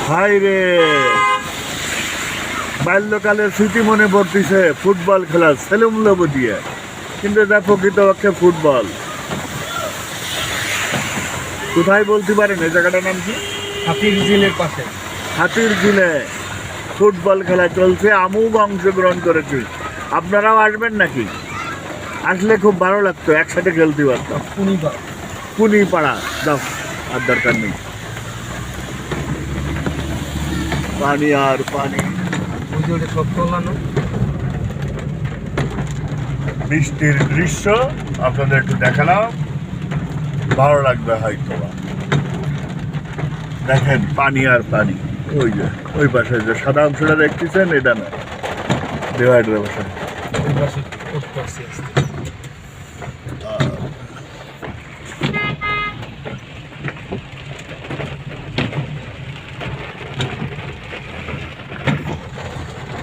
High রে, বাল্যকালের স্মৃতি মনে পড়তেছে ফুটবল খেলা ছেলেমুলো দিয়ে, কিন্তু এটা প্রকৃতপক্ষে ফুটবল। কোথায় বলতে পারেন এই জায়গাটার নাম কি? হাতির ঝিলের পাশে। হাতির ঝিলে ফুটবল খেলা চলছে, আমিও অংশগ্রহণ করেছি। আপনারাও আসবেন নাকি? আসলে খুব ভালো লাগতো, একসাথে খেলতে পারতাম। পুনি পাড়া দাও, আর দরকার নেই। পানি আর পানি, বৃষ্টির দৃশ্য আপনাদের একটু দেখালাম, ভালো লাগবে হয়তো। দেখেন পানি আর পানি, ওই যে ওই পাশে যে সাদা অংশটা দেখতেছেন, এটা না ডিভাইডারের পাশে।